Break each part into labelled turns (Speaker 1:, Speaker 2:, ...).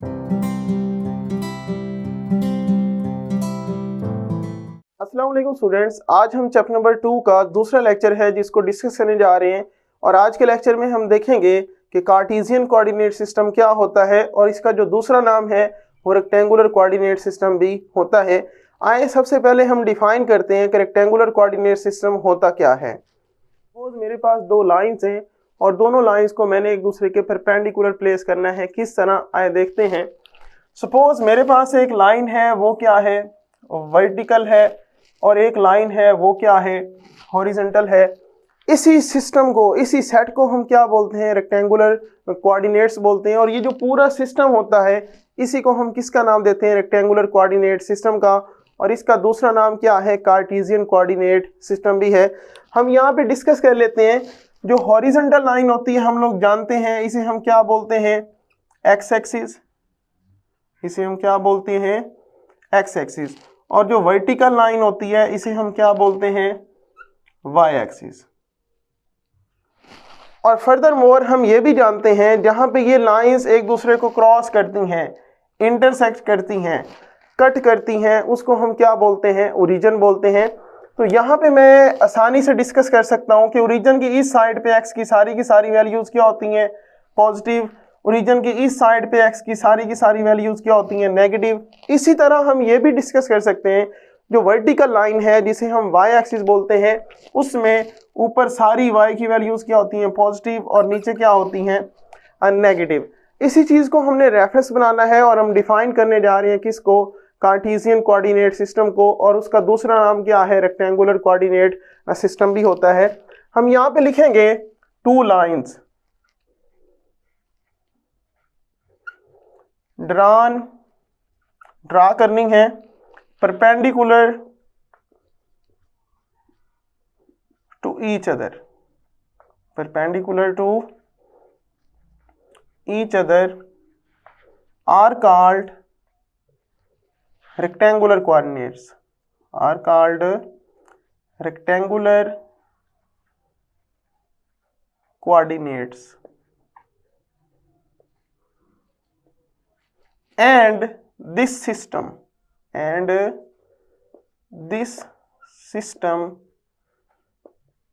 Speaker 1: अस्सलाम वालेकुम स्टूडेंट्स, आज हम चैप्टर नंबर 2 का दूसरा लेक्चर है जिसको डिस्कस करने जा रहे हैं। और आज के लेक्चर में हम देखेंगे कि कार्टेशियन कोऑर्डिनेट सिस्टम क्या होता है और इसका जो दूसरा नाम है वो रेक्टेंगुलर कोऑर्डिनेट सिस्टम भी होता है। आइए सबसे पहले हम डिफाइन करते हैं कि रेक्टेंगुलर कोऑर्डिनेट सिस्टम होता क्या है। सपोज मेरे पास दो लाइंस हैं और दोनों लाइंस को मैंने एक दूसरे के परपेंडिकुलर प्लेस करना है। किस तरह, आइए देखते हैं। सपोज मेरे पास एक लाइन है, वो क्या है, वर्टिकल है, और एक लाइन है वो क्या है, हॉरिजॉन्टल है। इसी सिस्टम को, इसी सेट को हम क्या बोलते हैं, रेक्टेंगुलर कोऑर्डिनेट्स बोलते हैं। और ये जो पूरा सिस्टम होता है इसी को हम किसका नाम देते हैं, रेक्टेंगुलर कोऑर्डिनेट सिस्टम का। और इसका दूसरा नाम क्या है, कार्टेशियन कोऑर्डिनेट सिस्टम भी है। हम यहाँ पे डिस्कस कर लेते हैं। जो हॉरिजॉन्टल लाइन होती है हम लोग जानते हैं, इसे हम क्या बोलते हैं, एक्स एक्सिस। इसे हम क्या बोलते हैं, एक्स एक्सिस। और जो वर्टिकल लाइन होती है इसे हम क्या बोलते हैं, वाई एक्सिस। और फर्दर मोर हम ये भी जानते हैं जहां पे ये लाइंस एक दूसरे को क्रॉस करती हैं, इंटरसेक्ट करती हैं, कट करती हैं, उसको हम क्या बोलते हैं, ओरिजिन बोलते हैं। तो यहाँ पे मैं आसानी से डिस्कस कर सकता हूँ कि ओरिजिन की इस साइड पे एक्स की सारी वैल्यूज क्या होती हैं, पॉजिटिव। ओरिजिन की इस साइड पे एक्स की सारी वैल्यूज क्या होती हैं, नेगेटिव। इसी तरह हम ये भी डिस्कस कर सकते हैं, जो वर्टिकल लाइन है जिसे हम वाई एक्सिस बोलते हैं, उसमें ऊपर सारी वाई की वैल्यूज क्या होती हैं, पॉजिटिव, और नीचे क्या होती हैं, नेगेटिव। इसी चीज को हमने रेफरेंस बनाना है और हम डिफाइन करने जा रहे हैं किसको, कार्टेशियन कोऑर्डिनेट सिस्टम को। और उसका दूसरा नाम क्या है, रेक्टेंगुलर कोऑर्डिनेट सिस्टम भी होता है। हम यहाँ पे लिखेंगे टू लाइंस ड्रा करनी है perpendicular to each other, are called rectangular coordinates, and this system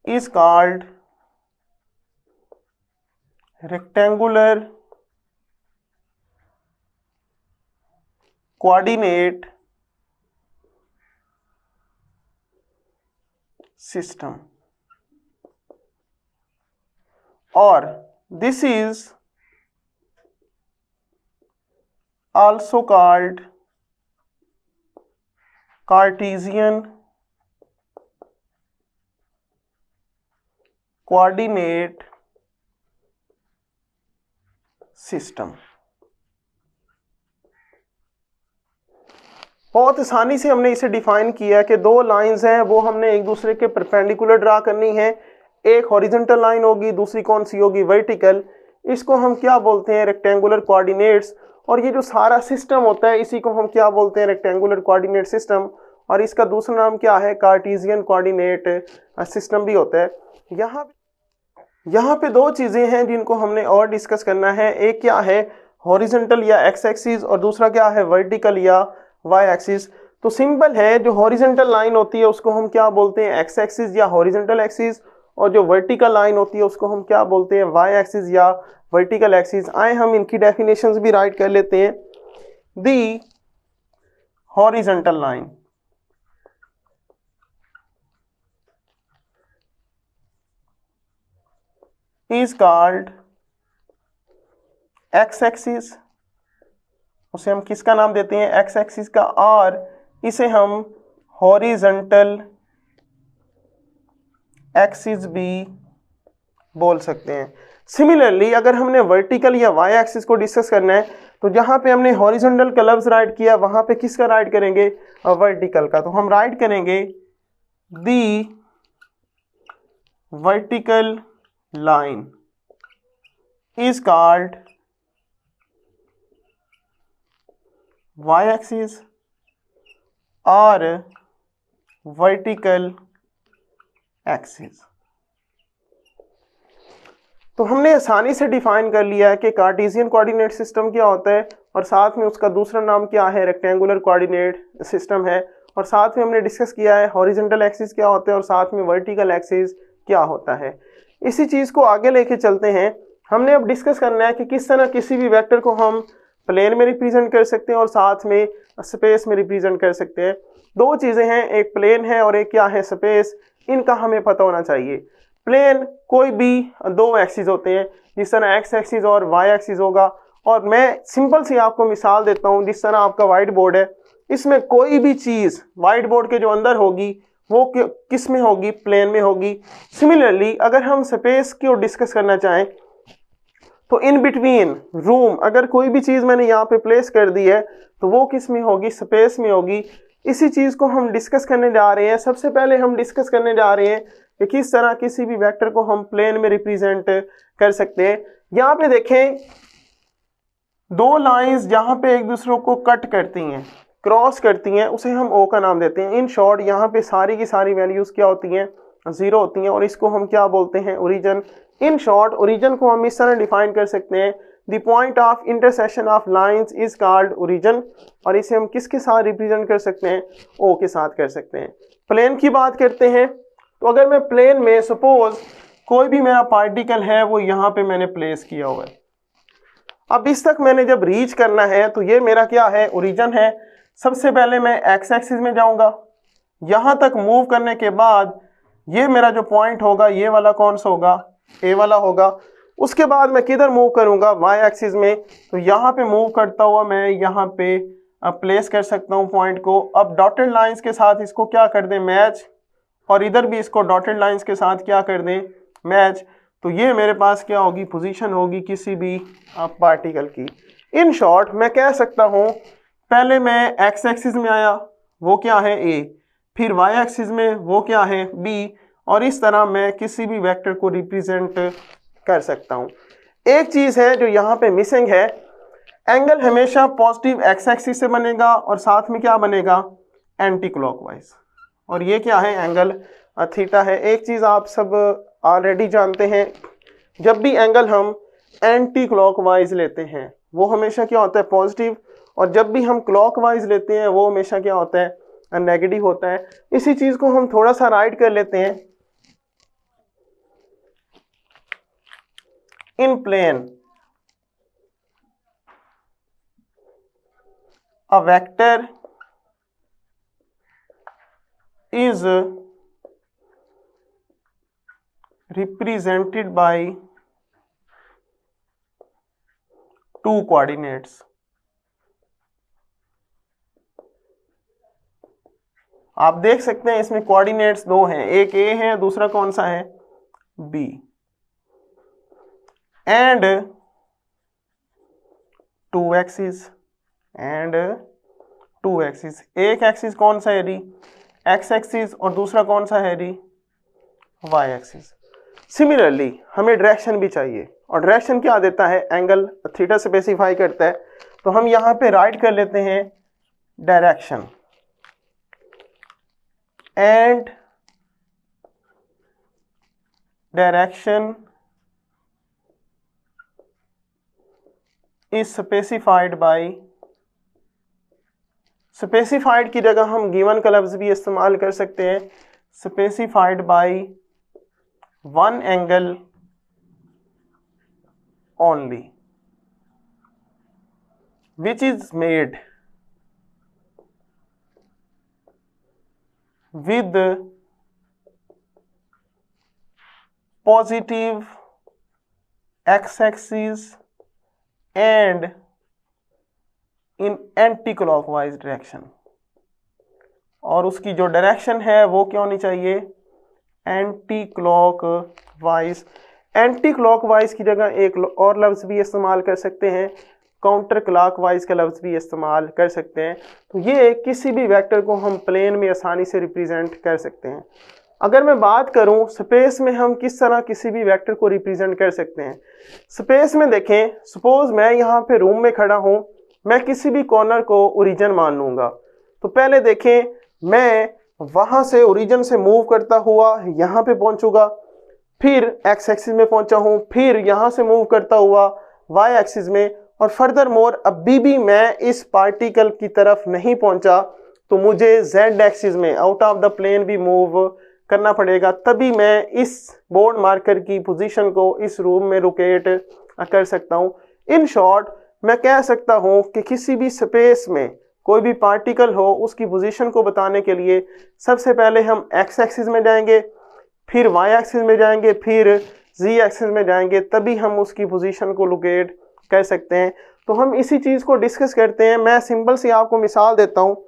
Speaker 1: is called rectangular coordinate system, or this is also called Cartesian coordinate system। बहुत आसानी से हमने इसे डिफाइन किया कि दो लाइंस हैं, वो हमने एक दूसरे के परपेंडिकुलर ड्रा करनी है। एक हॉरिजॉन्टल लाइन होगी, दूसरी कौन सी होगी, वर्टिकल। इसको हम क्या बोलते हैं, रेक्टेंगुलर कोऑर्डिनेट्स। और ये जो सारा सिस्टम होता है इसी को हम क्या बोलते हैं, रेक्टेंगुलर कोऑर्डिनेट सिस्टम। और इसका दूसरा नाम क्या है, कार्टेशियन कोऑर्डिनेट सिस्टम भी होता है। यहाँ पे दो चीज़ें हैं जिनको हमने और डिस्कस करना है। एक क्या है, हॉरिजॉन्टल या एक्स एक्सिस, और दूसरा क्या है, वर्टिकल या वाई एक्सिस। तो सिंपल है, जो हॉरिजॉन्टल लाइन होती है उसको हम क्या बोलते हैं, एक्स एक्सिस या हॉरिजॉन्टल एक्सिस। और जो वर्टिकल लाइन होती है उसको हम क्या बोलते हैं, वाई एक्सिस या वर्टिकल एक्सिस। आए हम इनकी डेफिनेशंस भी राइट कर लेते हैं। दी horizontal line is called x axis, उसे हम किसका नाम देते हैं, एक्स एक्सिस का। और इसे हम हॉरिजॉन्टल एक्सिस भी बोल सकते हैं। सिमिलरली अगर हमने वर्टिकल या वाई एक्सिस को डिस्कस करना है तो जहां पे हमने हॉरिजॉन्टल का लफ्ज राइट किया वहां पे किसका राइट करेंगे, वर्टिकल का। तो हम राइट करेंगे दी vertical line is called y-axis or vertical axis। तो हमने आसानी से डिफाइन कर लिया है कि कार्टेशियन कोऑर्डिनेट सिस्टम क्या होता है और साथ में उसका दूसरा नाम क्या है, रेक्टेंगुलर कोऑर्डिनेट सिस्टम है। और साथ में हमने डिस्कस किया है हॉरिजॉन्टल एक्सिस क्या होता है और साथ में वर्टिकल एक्सिस क्या होता है। इसी चीज़ को आगे लेके चलते हैं। हमने अब डिस्कस करना है कि किस तरह किसी भी वेक्टर को हम प्लेन में रिप्रेजेंट कर सकते हैं और साथ में स्पेस में रिप्रेजेंट कर सकते हैं। दो चीज़ें हैं, एक प्लेन है और एक क्या है, स्पेस। इनका हमें पता होना चाहिए। प्लेन कोई भी दो एक्सिस होते हैं, जिस तरह एक्स एक्सिस और वाई एक्सिस होगा। और मैं सिंपल सी आपको मिसाल देता हूँ, जिस तरह आपका वाइट बोर्ड है, इसमें कोई भी चीज़ वाइट बोर्ड के जो अंदर होगी वो किस में होगी, प्लेन में होगी। सिमिलरली अगर हम स्पेस की ओर डिस्कस करना चाहें तो इन बिटवीन रूम अगर कोई भी चीज़ मैंने यहाँ पे प्लेस कर दी है तो वो किस में होगी, स्पेस में होगी। इसी चीज़ को हम डिस्कस करने जा रहे हैं। सबसे पहले हम डिस्कस करने जा रहे हैं कि किस तरह किसी भी वेक्टर को हम प्लेन में रिप्रेजेंट कर सकते हैं। यहाँ पे देखें दो लाइंस जहाँ पे एक दूसरे को कट करती हैं, क्रॉस करती हैं, उसे हम ओ का नाम देते हैं। इन शॉर्ट यहाँ पे सारी की सारी वैल्यूज़ क्या होती हैं, ज़ीरो होती हैं और इसको हम क्या बोलते हैं, ओरिजिन। इन शॉर्ट ओरिजिन को हम इस तरह डिफाइन कर सकते हैं, the point of intersection of lines is called origin. और इसे हम किसके साथ रिप्रेजेंट कर सकते हैं, ओ के साथ कर सकते हैं। प्लेन की बात करते हैं तो अगर मैं प्लेन में सपोज कोई भी मेरा पार्टिकल है वो यहाँ पे मैंने प्लेस किया हुआ है, अब इस तक मैंने जब रीच करना है तो ये मेरा क्या है, ओरिजिन है। सबसे पहले मैं एक्स एक्सिस में जाऊंगा, यहाँ तक मूव करने के बाद ये मेरा जो पॉइंट होगा ये वाला कौन सा होगा, ए वाला होगा। उसके बाद मैं किधर मूव करूंगा, वाई एक्सिस में, तो यहाँ पे मूव करता हुआ मैं यहाँ पे प्लेस कर सकता हूँ पॉइंट को। अब डॉटेड लाइंस के साथ इसको क्या कर दें, मैच, और इधर भी इसको डॉटेड लाइंस के साथ क्या कर दें, मैच। तो ये मेरे पास क्या होगी, पोजीशन होगी किसी भी पार्टिकल की। इन शॉर्ट मैं कह सकता हूँ पहले मैं एक्स एक्सिस में आया, वो क्या है, ए, फिर वाई एक्सिस में वो क्या है, बी, और इस तरह मैं किसी भी वेक्टर को रिप्रेजेंट कर सकता हूँ। एक चीज़ है जो यहाँ पे मिसिंग है, एंगल हमेशा पॉजिटिव एक्स एक्सिस से बनेगा और साथ में क्या बनेगा, एंटी क्लॉकवाइज। और ये क्या है, एंगल थीटा है। एक चीज़ आप सब ऑलरेडी जानते हैं, जब भी एंगल हम एंटी क्लॉकवाइज लेते हैं वो हमेशा क्या होता है, पॉजिटिव, और जब भी हम क्लॉकवाइज लेते हैं वो हमेशा क्या होता है, नेगेटिव होता है। इसी चीज़ को हम थोड़ा सा राइट कर लेते हैं। इन plane a vector is represented by two coordinates। आप देख सकते हैं इसमें कोऑर्डिनेट्स दो हैं, एक ए है दूसरा कौन सा है, B, and two axis and two axis. एक एक्सिस कौन सा है री, एक्स एक्सिस, और दूसरा कौन सा है री, वाई एक्सिस। सिमिलरली हमें डायरेक्शन भी चाहिए, और डायरेक्शन क्या देता है, एंगल थीटा स्पेसिफाई करता है। तो हम यहाँ पे राइट कर लेते हैं direction, and direction is specified by, specified की जगह हम गिवन का लफ्ज भी इस्तेमाल कर सकते हैं, specified by one angle only which is made with positive x-axis and in anti-clockwise direction। और उसकी जो डायरेक्शन है वो क्या होनी चाहिए, एंटी क्लॉकवाइज। एंटी क्लॉकवाइज की जगह एक और लफ्ज़ भी इस्तेमाल कर सकते हैं, काउंटर क्लॉकवाइज का लफ्ज़ भी इस्तेमाल कर सकते हैं। तो ये किसी भी वेक्टर को हम प्लेन में आसानी से रिप्रेजेंट कर सकते हैं। अगर मैं बात करूं स्पेस में हम किस तरह किसी भी वेक्टर को रिप्रेजेंट कर सकते हैं, स्पेस में देखें, सपोज मैं यहाँ पे रूम में खड़ा हूँ, मैं किसी भी कॉर्नर को ओरिजिन मान लूँगा। तो पहले देखें, मैं वहाँ से ओरिजिन से मूव करता हुआ यहाँ पे पहुँचूँगा, फिर एक्स एक्सिस में पहुँचा हूँ, फिर यहाँ से मूव करता हुआ वाई एक्सिस में, और फर्दर मोर अभी भी मैं इस पार्टिकल की तरफ नहीं पहुंचा तो मुझे z एक्सिस में आउट ऑफ द प्लेन भी मूव करना पड़ेगा, तभी मैं इस बोर्ड मार्कर की पोजीशन को इस रूम में रोटेट कर सकता हूं। इन शॉर्ट मैं कह सकता हूं कि किसी भी स्पेस में कोई भी पार्टिकल हो उसकी पोजीशन को बताने के लिए सबसे पहले हम x एक्सिस में जाएंगे, फिर y एक्सिस में जाएंगे, फिर z एक्सिस में जाएंगे, तभी हम उसकी पोजीशन को लोकेट कर सकते हैं। तो हम इसी चीज़ को डिस्कस करते हैं। मैं सिंपल सी आपको मिसाल देता हूँ।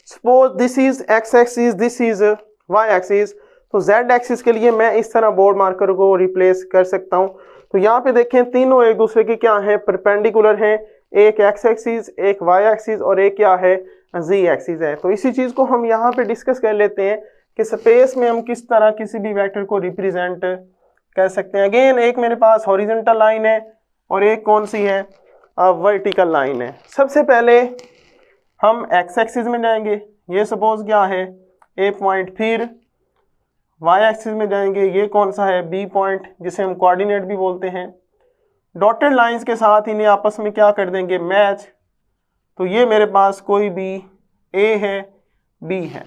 Speaker 1: Suppose this is x axis, this is y axis, तो z एक्सिस के लिए मैं इस तरह बोर्ड मार्कर को रिप्लेस कर सकता हूँ। तो यहाँ पे देखें तीनों एक दूसरे के क्या हैं, परपेंडिकुलर हैं, एक x एक्सिस, एक y एक्सिस और एक क्या है, z एक्सिस है। तो इसी चीज़ को हम यहाँ पे डिस्कस कर लेते हैं कि स्पेस में हम किस तरह किसी भी वेक्टर को रिप्रेजेंट कर सकते हैं। अगेन एक मेरे पास हॉरिजॉन्टल लाइन है और एक कौन सी है, वर्टिकल लाइन है। सबसे पहले हम x एक्सिस में जाएंगे, ये सपोज क्या है a पॉइंट, फिर y एक्सिस में जाएंगे, ये कौन सा है, b पॉइंट, जिसे हम कोऑर्डिनेट भी बोलते हैं। डॉटेड लाइंस के साथ इन्हें आपस में क्या कर देंगे, मैच। तो ये मेरे पास कोई भी a है, b है।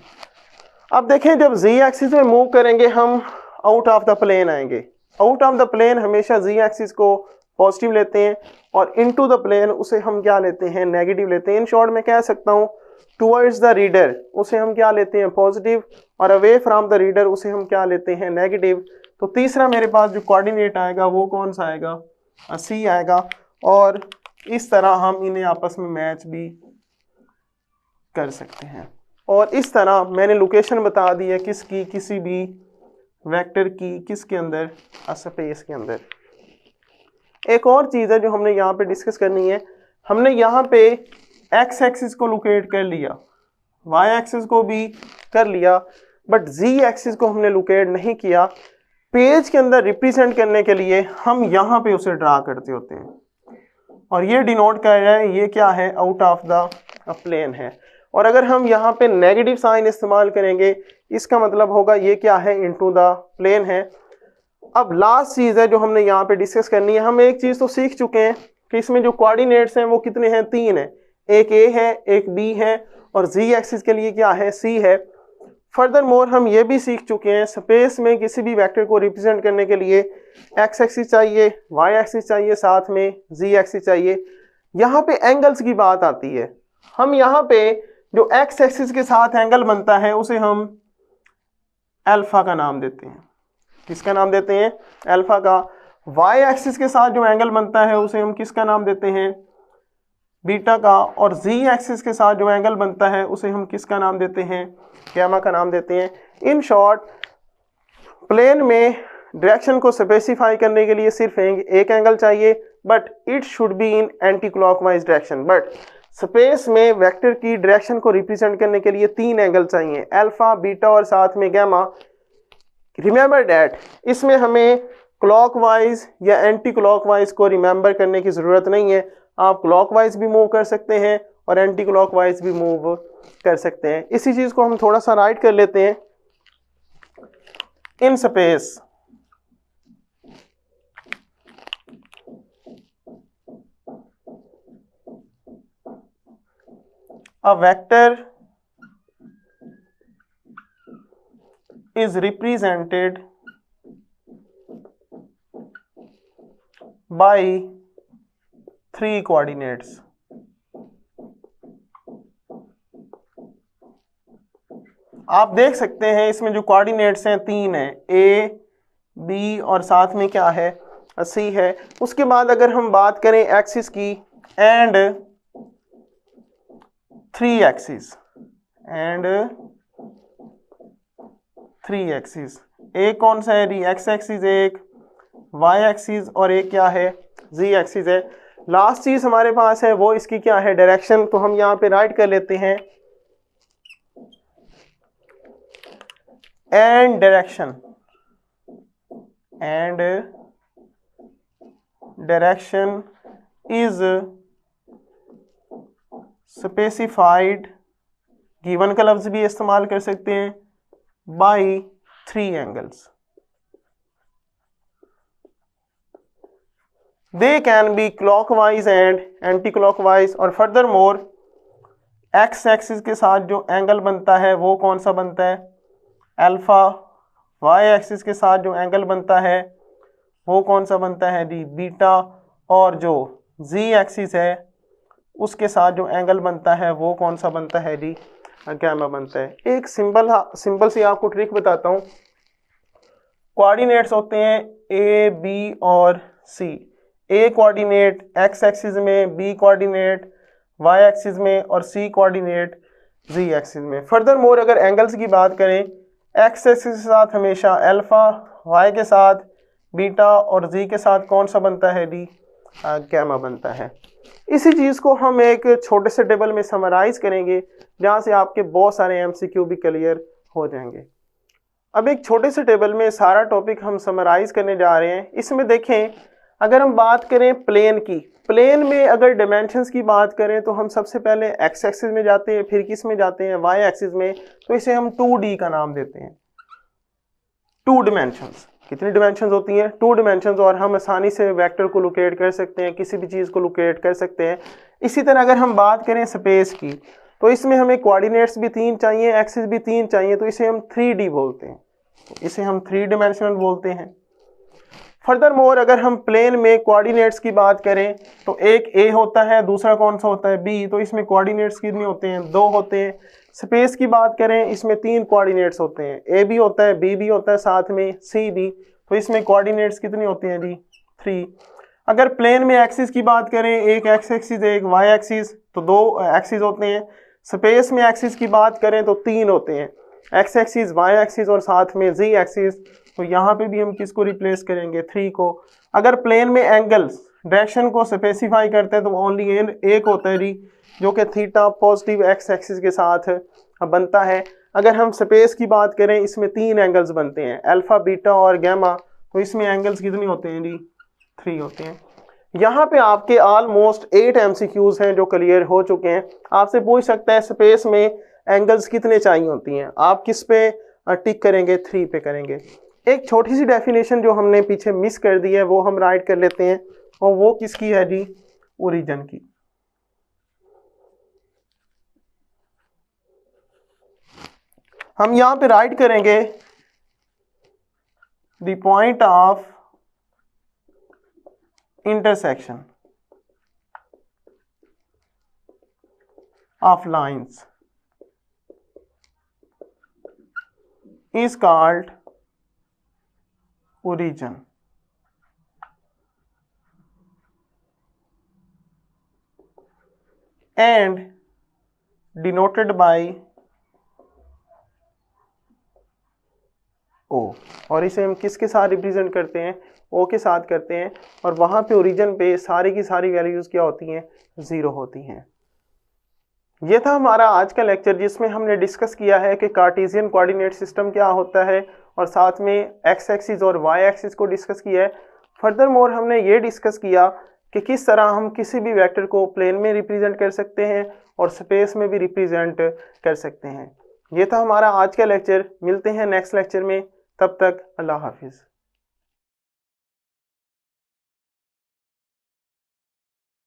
Speaker 1: अब देखें जब z एक्सिस में मूव करेंगे हम आउट ऑफ द प्लेन आएंगे। आउट ऑफ द प्लेन हमेशा z एक्सिस को पॉजिटिव लेते हैं और इनटू द प्लेन उसे हम क्या लेते हैं, नेगेटिव लेते हैं। इन शॉर्ट में कह सकता हूँ टुवर्ड्स द रीडर उसे हम क्या लेते हैं, पॉजिटिव, और अवे फ्रॉम द रीडर उसे हम क्या लेते हैं, नेगेटिव। तो तीसरा मेरे पास जो कोऑर्डिनेट आएगा वो कौन सा आएगा, सी आएगा। और इस तरह हम इन्हें आपस में मैच भी कर सकते हैं। और इस तरह मैंने लोकेशन बता दी है किसकी, किसी भी वेक्टर की, किसके अंदर, स्पेस के अंदर। एक और चीज़ है जो हमने यहाँ पे डिस्कस करनी है। हमने यहाँ पे x एक्सिस को लोकेट कर लिया, y एक्सिस को भी कर लिया, बट z एक्सिस को हमने लोकेट नहीं किया। पेज के अंदर रिप्रेजेंट करने के लिए हम यहाँ पे उसे ड्रा करते होते हैं और ये डिनोट कर रहे हैं ये क्या है, आउट ऑफ द प्लेन है। और अगर हम यहाँ पे नेगेटिव साइन इस्तेमाल करेंगे इसका मतलब होगा ये क्या है, इनटू द प्लेन है। अब लास्ट चीज़ है जो हमने यहाँ पे डिस्कस करनी है। हम एक चीज़ तो सीख चुके हैं कि इसमें जो कोऑर्डिनेट्स हैं वो कितने हैं, 3 हैं, एक a है, एक b है और z एक्सिस के लिए क्या है, c है। फर्दर मोर हम ये भी सीख चुके हैं स्पेस में किसी भी वेक्टर को रिप्रेजेंट करने के लिए x एक्सिस चाहिए, y एक्सिस चाहिए, साथ में z एक्सिस चाहिए। यहाँ पे एंगल्स की बात आती है। हम यहाँ पे जो x एक्सिस के साथ एंगल बनता है उसे हम अल्फा का नाम देते हैं। किसका नाम देते हैं, अल्फा का। y एक्सिस के साथ जो एंगल बनता है उसे हम किसका नाम देते हैं, बीटा का। और z एक्सिस के साथ जो एंगल बनता है उसे हम किसका नाम देते हैं, गामा का नाम देते हैं। इन शॉर्ट प्लेन में डायरेक्शन को स्पेसिफाई करने के लिए सिर्फ एक एंगल चाहिए, but it should be in anti clockwise direction. But space में वेक्टर की डायरेक्शन को रिप्रेजेंट करने के लिए 3 एंगल चाहिए, अल्फा, बीटा और साथ में गामा। रिमेंबर डैट इसमें हमें क्लॉकवाइज या एंटी क्लॉकवाइज को रिमेंबर करने की ज़रूरत नहीं है। आप क्लॉकवाइज भी मूव कर सकते हैं और एंटी क्लॉकवाइज भी मूव कर सकते हैं। इसी चीज़ को हम थोड़ा सा राइट कर लेते हैं। In space a vector is represented by 3 coordinates. आप देख सकते हैं इसमें जो कोऑर्डिनेट्स हैं 3 हैं, a, b और साथ में क्या है, c है। उसके बाद अगर हम बात करें एक्सिस की, एंड 3 एक्सिस, एंड 3 एक्सिस। एक कौन सा है, x एक्सिस, एक y एक्सिस और एक क्या है, z एक्सिस है। लास्ट चीज हमारे पास है वो इसकी क्या है, डायरेक्शन। तो हम यहाँ पे राइट कर लेते हैं and direction, and direction is specified, given का लफ्ज भी इस्तेमाल कर सकते हैं, by 3 angles. They can be clockwise and anti clockwise. और फर्दर मोर एक्स एक्सिस के साथ जो एंगल बनता है वो कौन सा बनता है, अल्फा। वाई एक्सिस के साथ जो एंगल बनता है वो कौन सा बनता है जी, बीटा। और जो जी एक्सिस है उसके साथ जो एंगल बनता है वो कौन सा बनता है जी, गैमा बनता है। एक सिंपल सी आपको ट्रिक बताता हूँ। कोऑर्डिनेट्स होते हैं ए, बी और सी। ए कोऑर्डिनेट एक्स एक्सिस में, बी कोऑर्डिनेट वाई एक्सिस में और सी कोऑर्डिनेट जी एक्सिस में। फर्दर मोर अगर एंगल्स की बात करें, एक्स एक्सिस के साथ हमेशा अल्फा, वाई के साथ बीटा और जी के साथ कौन सा बनता है डी, गैमा बनता है। इसी चीज़ को हम एक छोटे से टेबल में समराइज करेंगे जहाँ से आपके बहुत सारे एमसीक्यू भी क्लियर हो जाएंगे। अब एक छोटे से टेबल में सारा टॉपिक हम समराइज करने जा रहे हैं। इसमें देखें, अगर हम बात करें प्लेन की, प्लेन में अगर डायमेंशंस की बात करें तो हम सबसे पहले एक्स एक्सिस में जाते हैं, फिर किस में जाते हैं, वाई एक्सिस में। तो इसे हम 2D का नाम देते हैं, 2 डिमेंशंस। कितनी डिमेंशंस होती हैं, 2 डिमेंशंस। और हम आसानी से वेक्टर को लोकेट कर सकते हैं, किसी भी चीज़ को लोकेट कर सकते हैं। इसी तरह अगर हम बात करें स्पेस की, तो इसमें हमें कोऑर्डिनेट्स भी 3 चाहिए, एक्सिस भी 3 चाहिए, तो इसे हम 3D बोलते हैं, इसे हम 3 डिमेंशनल बोलते हैं। फर्दर मोर अगर हम प्लेन में कोऑर्डिनेट्स की बात करें तो एक ए होता है, दूसरा कौन सा होता है, बी। तो इसमें कोऑर्डिनेट्स कितने होते हैं, 2 होते हैं। स्पेस की बात करें, इसमें 3 कोऑर्डिनेट्स होते हैं, ए भी होता है, बी भी होता है, साथ में सी भी। तो इसमें कोऑर्डिनेट्स कितने होते हैं जी, 3। अगर प्लेन में एक्सिस की बात करें, एक एक्स एक्सिस एक वाई एक्सिस, तो 2 एक्सिस होते हैं। स्पेस में एक्सिस की बात करें तो 3 होते हैं, एक्स एक्सिस, वाई एक्सिस और साथ में जी एक्सिस। तो यहाँ पे भी हम किसको रिप्लेस करेंगे, 3 को। अगर प्लेन में एंगल्स डायरेक्शन को स्पेसिफाई करते हैं तो ओनली एक होता है जी, जो कि थीटा पॉजिटिव एक्स एक्सिस के साथ बनता है। अगर हम स्पेस की बात करें, इसमें 3 एंगल्स बनते हैं, अल्फा, बीटा और गैमा। तो इसमें एंगल्स कितने होते हैं जी, 3 होते हैं। यहाँ पे आपके ऑलमोस्ट 8 MCQs हैं जो क्लियर हो चुके हैं। आपसे पूछ सकता है स्पेस में एंगल्स कितने चाहिए होती हैं, आप किस पे टिक करेंगे, 3 पे करेंगे। एक छोटी सी डेफिनेशन जो हमने पीछे मिस कर दी है वो हम राइट कर लेते हैं, और वो किसकी है जी, ओरिजिन की। हम यहाँ पे राइट करेंगे the point of intersection of lines is called origin and denoted by O। और इसे हम किसके साथ रिप्रेजेंट करते हैं, O के साथ करते हैं। और वहाँ पे ओरिजिन पे सारी की सारी वैल्यूज़ क्या होती हैं, 0 होती हैं। ये था हमारा आज का लेक्चर, जिसमें हमने डिस्कस किया है कि कार्टेशियन कोऑर्डिनेट सिस्टम क्या होता है, और साथ में एक्स एक्सिस और वाई एक्सिस को डिस्कस किया है। फर्दर मोर हमने ये डिस्कस किया कि किस तरह हम किसी भी वेक्टर को प्लेन में रिप्रेजेंट कर सकते हैं और स्पेस में भी रिप्रेजेंट कर सकते हैं। ये था हमारा आज का लेक्चर। मिलते हैं नेक्स्ट लेक्चर में, तब तक अल्लाह हाफिज़।